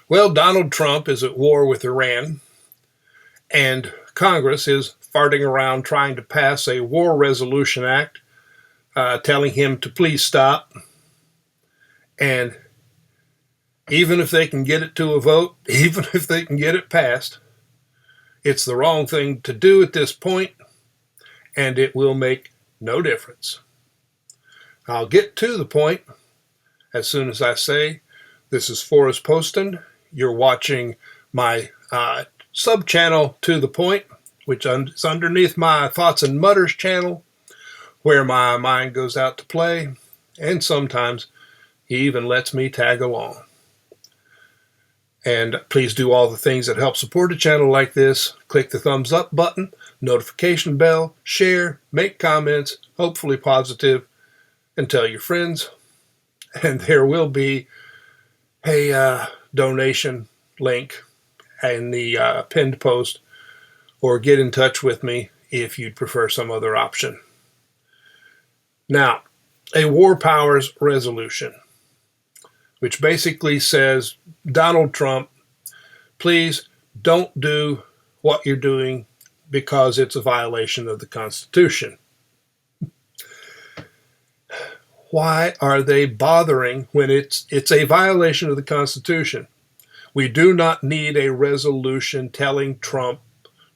Well, Donald Trump is at war with Iran, and Congress is farting around trying to pass a war resolution act telling him to please stop. And even if they can get it to a vote, even if they can get it passed, it's the wrong thing to do at this point, and it will make no difference. I'll get to the point as soon as I say, this is Forrest Poston. You're watching my sub-channel To The Point, which is underneath my Thoughts and Mutters channel, where my mind goes out to play, and sometimes he even lets me tag along. And please do all the things that help support a channel like this. Click the thumbs up button, notification bell, share, make comments, hopefully positive, and tell your friends. And there will be a donation link in the pinned post, or get in touch with me if you'd prefer some other option. Now, a war powers resolution, which basically says, Donald Trump, please don't do what you're doing because it's a violation of the Constitution. Why are they bothering when it's a violation of the Constitution? We do not need a resolution telling Trump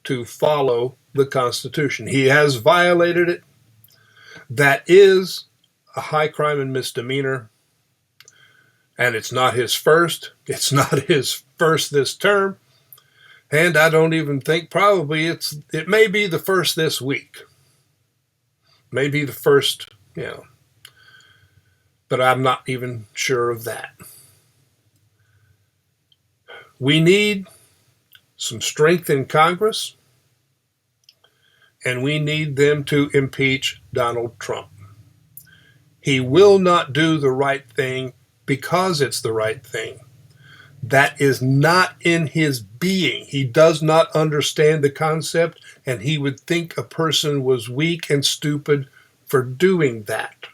to follow the Constitution. He has violated it. That is a high crime and misdemeanor. And it's not his first. It's not his first this term. And I don't even think probably it may be the first this week. Maybe the first, but I'm not even sure of that. We need some strength in Congress, and we need them to impeach Donald Trump. He will not do the right thing because it's the right thing. That is not in his being. He does not understand the concept, and he would think a person was weak and stupid for doing that.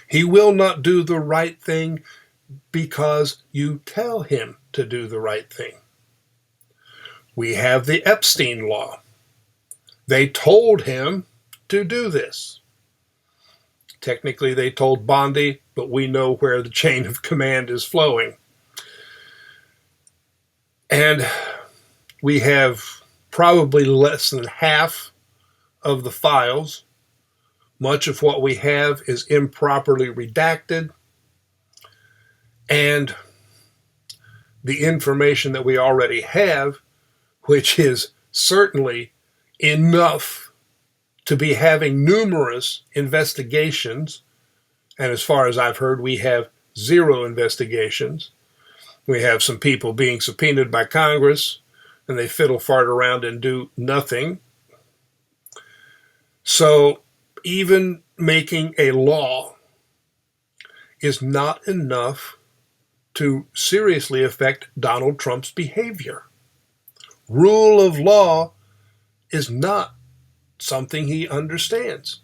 He will not do the right thing because you tell him to do the right thing. We have the Epstein law. They told him to do this. Technically, they told Bondi, but we know where the chain of command is flowing. And we have probably less than half of the files. Much of what we have is improperly redacted. And the information that we already have, which is certainly enough to be having numerous investigations, and as far as I've heard, we have 0 investigations. We have some people being subpoenaed by Congress, and they fiddle fart around and do nothing. So even making a law is not enough to seriously affect Donald Trump's behavior. Rule of law is not something he understands.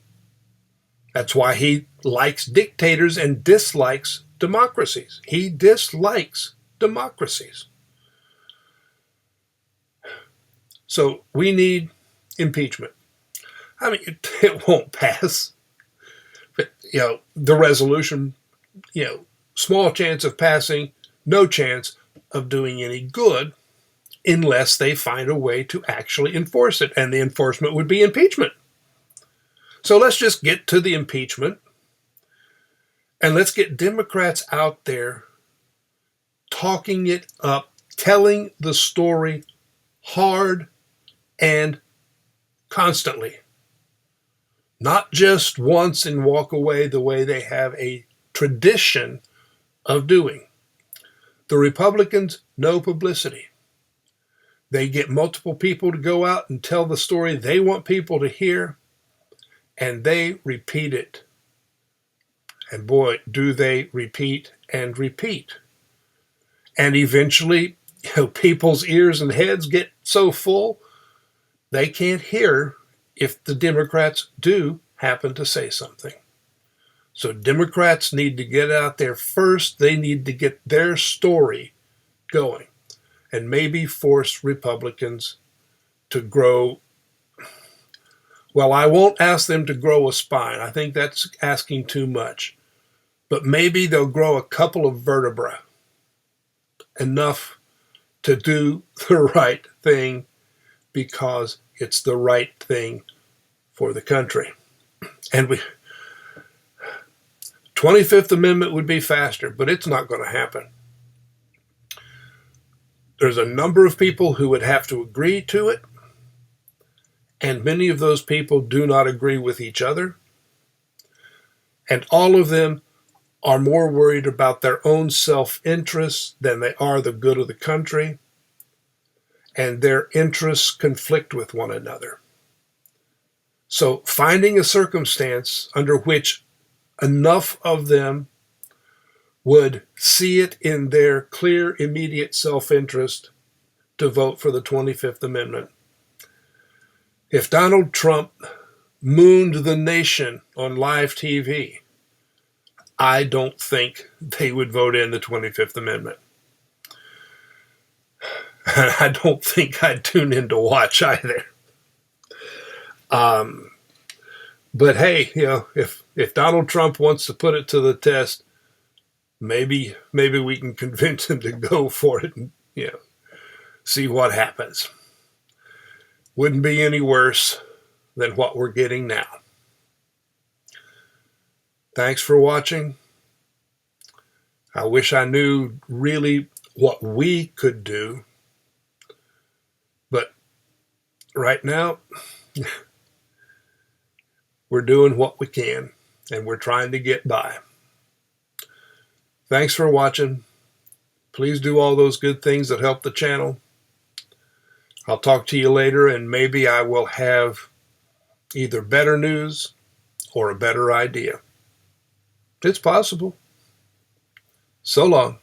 That's why he likes dictators and dislikes democracies. He dislikes democracies. So we need impeachment. I mean, it won't pass. But, the resolution, small chance of passing, no chance of doing any good unless they find a way to actually enforce it. And the enforcement would be impeachment. So let's just get to the impeachment, and let's get Democrats out there talking it up, telling the story hard and constantly. Not just once and walk away the way they have a tradition of doing. The Republicans, no publicity. They get multiple people to go out and tell the story they want people to hear, and they repeat it. And boy, do they repeat and repeat. And eventually, people's ears and heads get so full, they can't hear if the Democrats do happen to say something. So Democrats need to get out there first. They need to get their story going and maybe force Republicans to grow. Well, I won't ask them to grow a spine. I think that's asking too much. But maybe they'll grow a couple of vertebrae, enough to do the right thing because it's the right thing for the country. And 25th Amendment would be faster, but it's not going to happen. There's a number of people who would have to agree to it, and many of those people do not agree with each other. And all of them are more worried about their own self-interest than they are the good of the country, and their interests conflict with one another. So finding a circumstance under which enough of them would see it in their clear, immediate self-interest to vote for the 25th Amendment. If Donald Trump mooned the nation on live TV, I don't think they would vote in the 25th Amendment. I don't think I'd tune in to watch either. But hey, if Donald Trump wants to put it to the test, maybe we can convince him to go for it and see what happens. Wouldn't be any worse than what we're getting now. Thanks for watching. I wish I knew really what we could do, but right now we're doing what we can, and we're trying to get by. Thanks for watching. Please do all those good things that help the channel. I'll talk to you later, and maybe I will have either better news or a better idea. It's possible. So long.